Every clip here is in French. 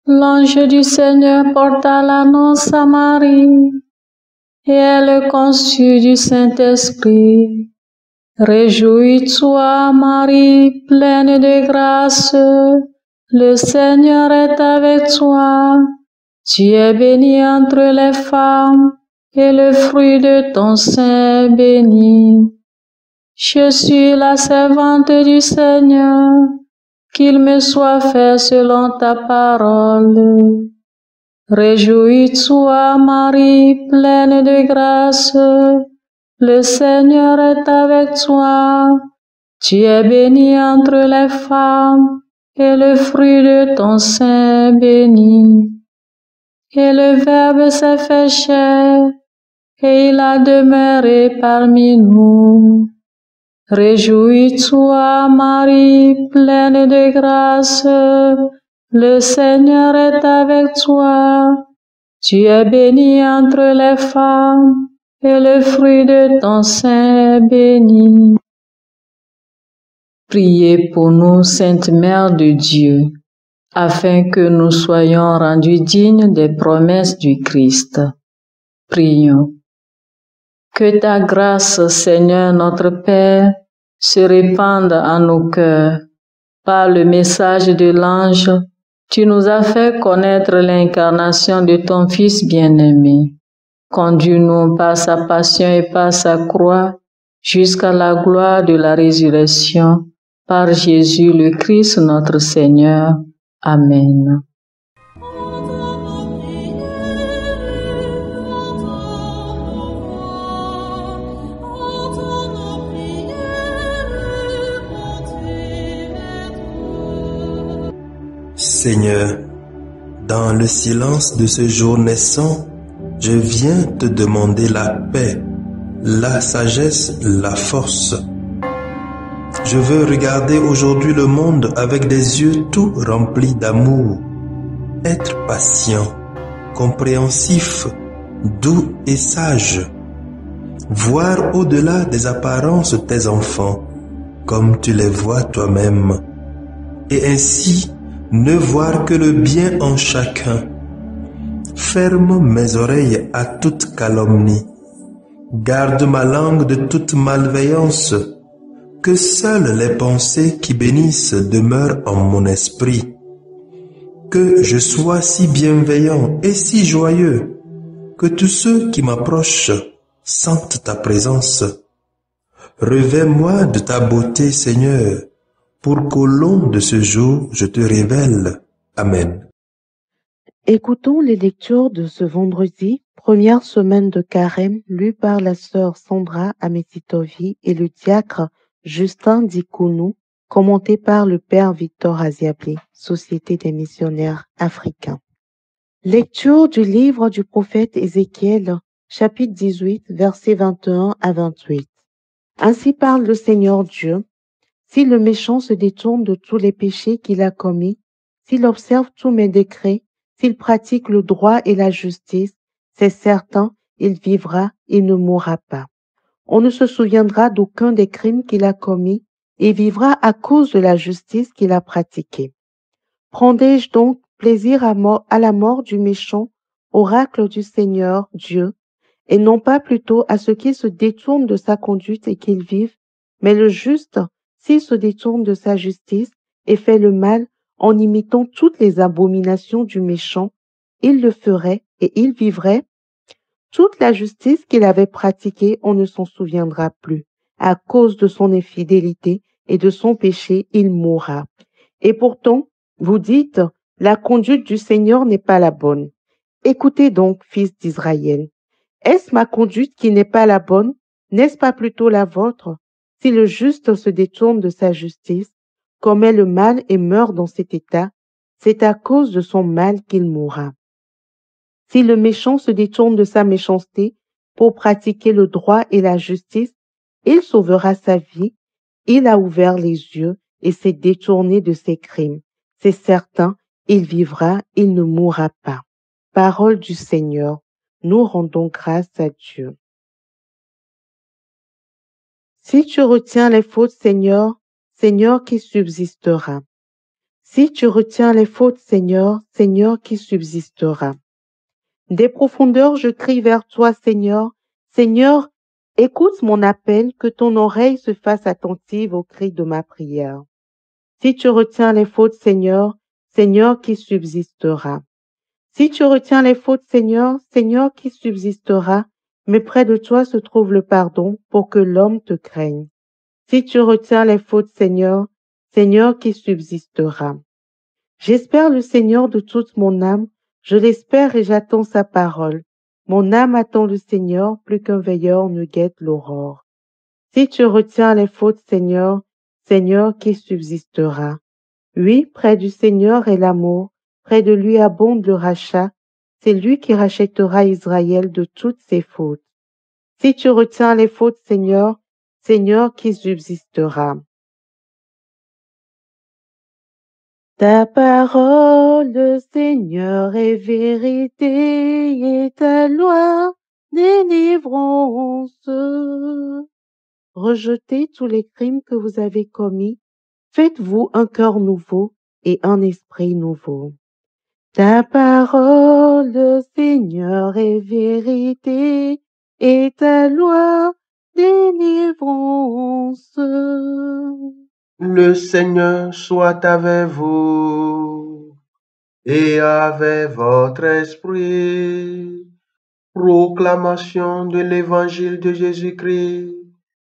L'ange du Seigneur porta l'annonce à Marie, et elle conçut du Saint-Esprit. Réjouis-toi, Marie, pleine de grâce, le Seigneur est avec toi. Tu es bénie entre les femmes, et le fruit de ton sein est béni. Je suis la servante du Seigneur, qu'il me soit fait selon ta parole. Réjouis-toi, Marie, pleine de grâce, le Seigneur est avec toi. Tu es bénie entre les femmes, et le fruit de ton sein est béni. Et le Verbe s'est fait chair, et il a demeuré parmi nous. Réjouis-toi, Marie, pleine de grâce, le Seigneur est avec toi. Tu es bénie entre les femmes, et le fruit de ton sein est béni. Priez pour nous, Sainte Mère de Dieu, afin que nous soyons rendus dignes des promesses du Christ. Prions. Que ta grâce, Seigneur notre Père, se répande en nos cœurs. Par le message de l'ange, tu nous as fait connaître l'incarnation de ton Fils bien-aimé. Conduis-nous par sa passion et par sa croix jusqu'à la gloire de la résurrection, par Jésus le Christ notre Seigneur. Amen. Seigneur, dans le silence de ce jour naissant, je viens te demander la paix, la sagesse, la force. Je veux regarder aujourd'hui le monde avec des yeux tout remplis d'amour, être patient, compréhensif, doux et sage, voir au-delà des apparences tes enfants, comme tu les vois toi-même, et ainsi ne voir que le bien en chacun. Ferme mes oreilles à toute calomnie. Garde ma langue de toute malveillance. Que seules les pensées qui bénissent demeurent en mon esprit. Que je sois si bienveillant et si joyeux, que tous ceux qui m'approchent sentent ta présence. Revêt-moi de ta beauté, Seigneur, pour qu'au long de ce jour, je te révèle. Amen. Écoutons les lectures de ce vendredi, première semaine de Carême, lues par la sœur Sandra Amesitovi et le diacre Justin Dikounou, commenté par le père Victor Aziablé, Société des missionnaires africains. Lecture du livre du prophète Ézéchiel, chapitre 18, versets 21 à 28. Ainsi parle le Seigneur Dieu. Si le méchant se détourne de tous les péchés qu'il a commis, s'il observe tous mes décrets, s'il pratique le droit et la justice, c'est certain, il vivra et ne mourra pas. On ne se souviendra d'aucun des crimes qu'il a commis et vivra à cause de la justice qu'il a pratiquée. Prendrai-je donc plaisir à la mort du méchant, oracle du Seigneur Dieu, et non pas plutôt à ce qu'il se détourne de sa conduite et qu'il vive, mais le juste, s'il se détourne de sa justice et fait le mal en imitant toutes les abominations du méchant, il le ferait et il vivrait. Toute la justice qu'il avait pratiquée, on ne s'en souviendra plus. À cause de son infidélité et de son péché, il mourra. Et pourtant, vous dites, la conduite du Seigneur n'est pas la bonne. Écoutez donc, fils d'Israël. Est-ce ma conduite qui n'est pas la bonne? N'est-ce pas plutôt la vôtre? Si le juste se détourne de sa justice, commet le mal et meurt dans cet état, c'est à cause de son mal qu'il mourra. Si le méchant se détourne de sa méchanceté pour pratiquer le droit et la justice, il sauvera sa vie. Il a ouvert les yeux et s'est détourné de ses crimes. C'est certain, il vivra, il ne mourra pas. Parole du Seigneur. Nous rendons grâce à Dieu. Si tu retiens les fautes, Seigneur, Seigneur qui subsistera. Si tu retiens les fautes, Seigneur, Seigneur qui subsistera. Des profondeurs, je crie vers toi, Seigneur. Seigneur, écoute mon appel, que ton oreille se fasse attentive au cri de ma prière. Si tu retiens les fautes, Seigneur, Seigneur qui subsistera. Si tu retiens les fautes, Seigneur, Seigneur qui subsistera, mais près de toi se trouve le pardon pour que l'homme te craigne. Si tu retiens les fautes, Seigneur, Seigneur qui subsistera. J'espère le Seigneur de toute mon âme, je l'espère et j'attends sa parole. Mon âme attend le Seigneur plus qu'un veilleur ne guette l'aurore. Si tu retiens les fautes, Seigneur, Seigneur qui subsistera. Oui, près du Seigneur est l'amour, près de lui abonde le rachat, c'est lui qui rachètera Israël de toutes ses fautes. Si tu retiens les fautes, Seigneur, Seigneur qui subsistera. Ta parole, Seigneur, est vérité et ta loi, délivrance. Rejetez tous les crimes que vous avez commis, faites-vous un cœur nouveau et un esprit nouveau. Ta parole, Seigneur, est vérité et ta loi, délivrance. Le Seigneur soit avec vous et avec votre esprit. Proclamation de l'Évangile de Jésus-Christ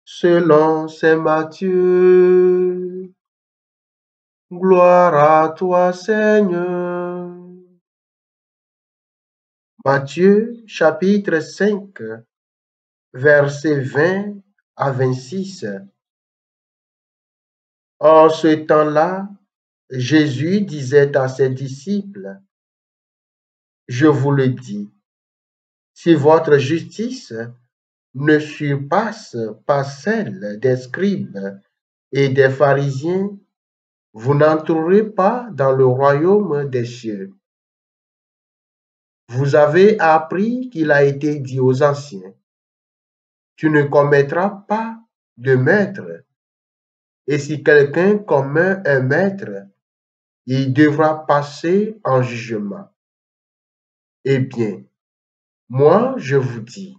selon saint Matthieu. Gloire à toi, Seigneur. Matthieu chapitre 5, versets 20 à 26. En ce temps-là, Jésus disait à ses disciples, « Je vous le dis, si votre justice ne surpasse pas celle des scribes et des pharisiens, vous n'entrerez pas dans le royaume des cieux. Vous avez appris qu'il a été dit aux anciens, tu ne commettras pas de meurtre, et si quelqu'un commet un meurtre, il devra passer en jugement. Eh bien, moi je vous dis,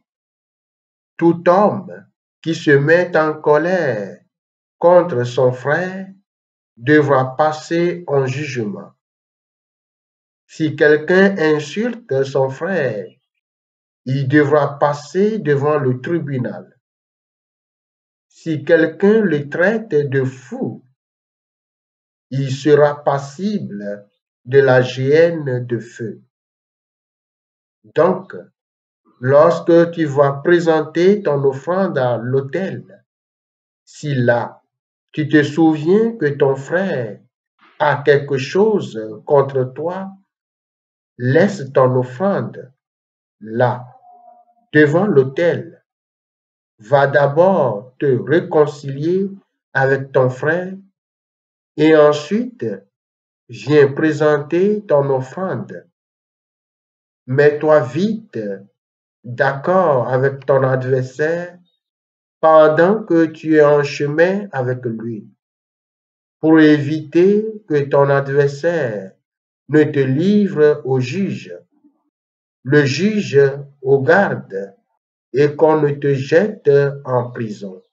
tout homme qui se met en colère contre son frère devra passer en jugement. Si quelqu'un insulte son frère, il devra passer devant le tribunal. Si quelqu'un le traite de fou, il sera passible de la géhenne de feu. Donc, lorsque tu vas présenter ton offrande à l'autel, si là, tu te souviens que ton frère a quelque chose contre toi, laisse ton offrande là, devant l'autel. Va d'abord te réconcilier avec ton frère et ensuite viens présenter ton offrande. Mets-toi vite d'accord avec ton adversaire pendant que tu es en chemin avec lui, pour éviter que ton adversaire ne te livre au juge, le juge au garde, et qu'on ne te jette en prison.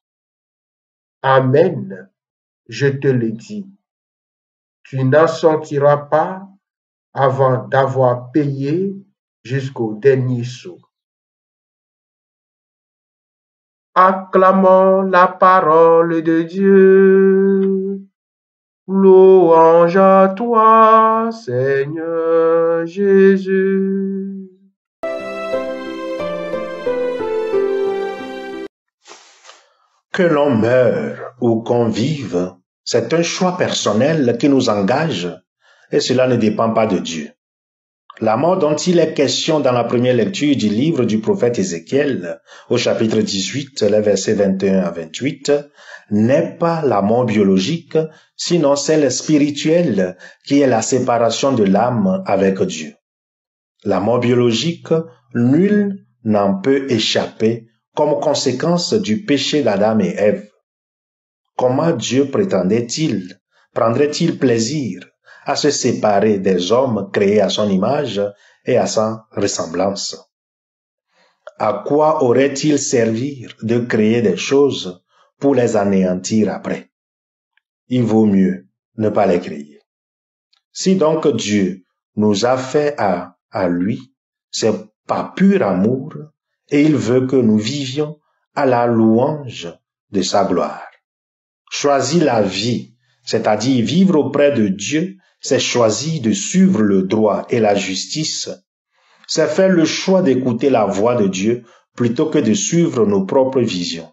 Amen, je te le dis, tu n'en sortiras pas avant d'avoir payé jusqu'au dernier sou. Acclamons la parole de Dieu. Louange à toi, Seigneur Jésus. Que l'on meure ou qu'on vive, c'est un choix personnel qui nous engage et cela ne dépend pas de Dieu. La mort dont il est question dans la première lecture du livre du prophète Ézéchiel, au chapitre 18, les versets 21 à 28, n'est pas la mort biologique, sinon celle spirituelle qui est la séparation de l'âme avec Dieu. La mort biologique, nul n'en peut échapper comme conséquence du péché d'Adam et Ève. Comment Dieu prendrait-il plaisir à se séparer des hommes créés à son image et à sa ressemblance? À quoi aurait-il servi de créer des choses pour les anéantir après? Il vaut mieux ne pas les créer. Si donc Dieu nous a fait à lui, c'est par pur amour et il veut que nous vivions à la louange de sa gloire. Choisir la vie, c'est-à-dire vivre auprès de Dieu, c'est choisir de suivre le droit et la justice. C'est faire le choix d'écouter la voix de Dieu plutôt que de suivre nos propres visions.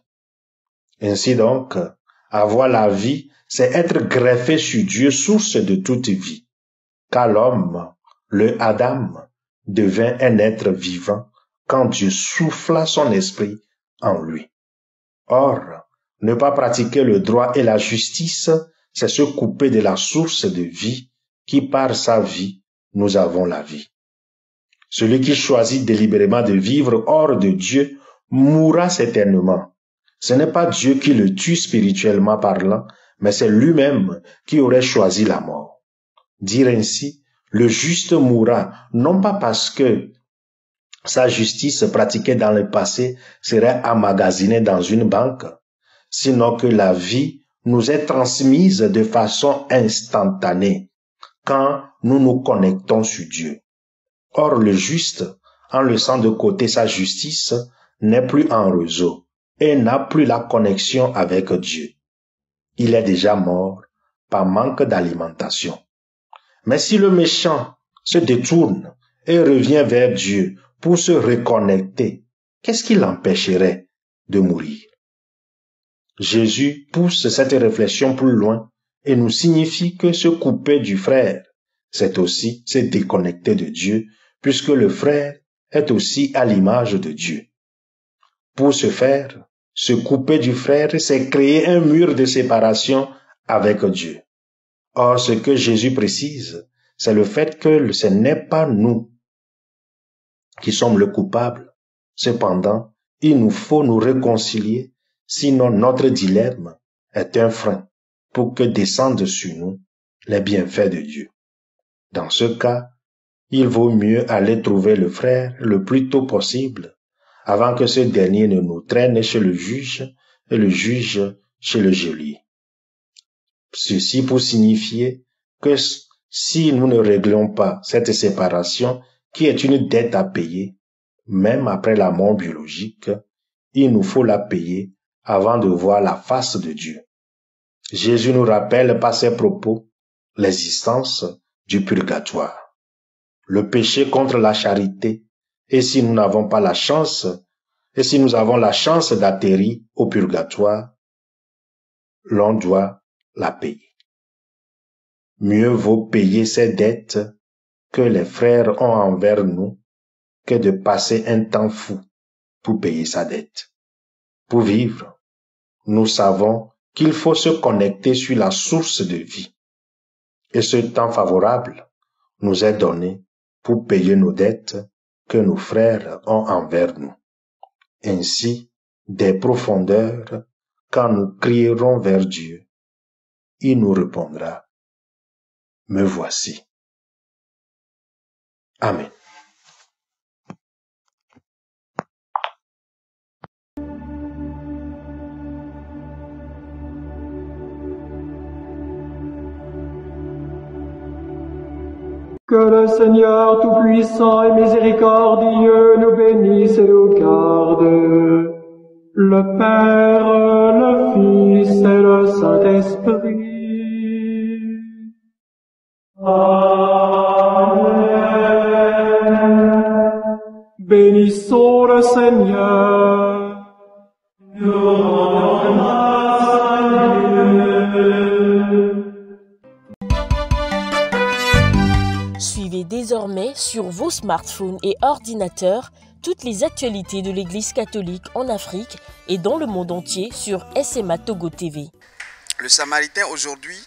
Ainsi donc, avoir la vie, c'est être greffé sur Dieu, source de toute vie. Car l'homme, le Adam, devint un être vivant quand Dieu souffla son esprit en lui. Or, ne pas pratiquer le droit et la justice, c'est se couper de la source de vie qui, par sa vie, nous avons la vie. Celui qui choisit délibérément de vivre hors de Dieu mourra certainement. Ce n'est pas Dieu qui le tue spirituellement parlant, mais c'est lui-même qui aurait choisi la mort. Dire ainsi, le juste mourra, non pas parce que sa justice pratiquée dans le passé serait emmagasinée dans une banque, sinon que la vie nous est transmise de façon instantanée quand nous nous connectons sur Dieu. Or, le juste, en laissant de côté sa justice, n'est plus en réseau et n'a plus la connexion avec Dieu. Il est déjà mort par manque d'alimentation. Mais si le méchant se détourne et revient vers Dieu pour se reconnecter, qu'est-ce qui l'empêcherait de mourir? Jésus pousse cette réflexion plus loin et nous signifie que se couper du frère, c'est aussi se déconnecter de Dieu, puisque le frère est aussi à l'image de Dieu. Pour ce faire, se couper du frère, c'est créer un mur de séparation avec Dieu. Or, ce que Jésus précise, c'est le fait que ce n'est pas nous qui sommes le coupable. Cependant, il nous faut nous réconcilier, sinon notre dilemme est un frein pour que descendent sur nous les bienfaits de Dieu. Dans ce cas, il vaut mieux aller trouver le frère le plus tôt possible, avant que ce dernier ne nous traîne chez le juge et le juge chez le geôlier. Ceci pour signifier que si nous ne réglons pas cette séparation, qui est une dette à payer, même après la mort biologique, il nous faut la payer avant de voir la face de Dieu. Jésus nous rappelle par ses propos l'existence du purgatoire. Le péché contre la charité, et si nous n'avons pas la chance, et si nous avons la chance d'atterrir au purgatoire, l'on doit la payer. Mieux vaut payer ces dettes que les frères ont envers nous que de passer un temps fou pour payer sa dette. Pour vivre, nous savons qu'il faut se connecter sur la source de vie. Et ce temps favorable nous est donné pour payer nos dettes que nos frères ont envers nous. Ainsi, des profondeurs, quand nous crierons vers Dieu, il nous répondra, « Me voici. » Amen. Que le Seigneur Tout-Puissant et Miséricordieux nous bénisse et nous garde, le Père, le Fils et le Saint-Esprit. Amen. Bénissons le Seigneur. Nous rendons grâce à Dieu. Suivez Suivez désormais sur vos smartphones et ordinateurs toutes les actualités de l'Église catholique en Afrique et dans le monde entier sur SMA Togo TV. Le Samaritain aujourd'hui,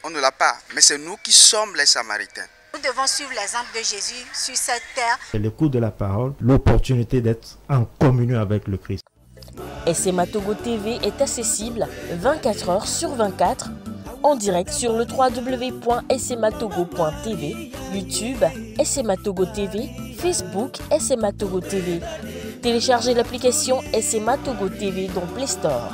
on ne l'a pas, mais c'est nous qui sommes les Samaritains. Nous devons suivre l'exemple de Jésus sur cette terre. L'écoute de la parole, l'opportunité d'être en communion avec le Christ. SMA Togo TV est accessible 24 heures sur 24 en direct sur le www.smatogo.tv, YouTube, SMA Togo TV, Facebook, SMA Togo TV. Téléchargez l'application SMA Togo TV dans Play Store.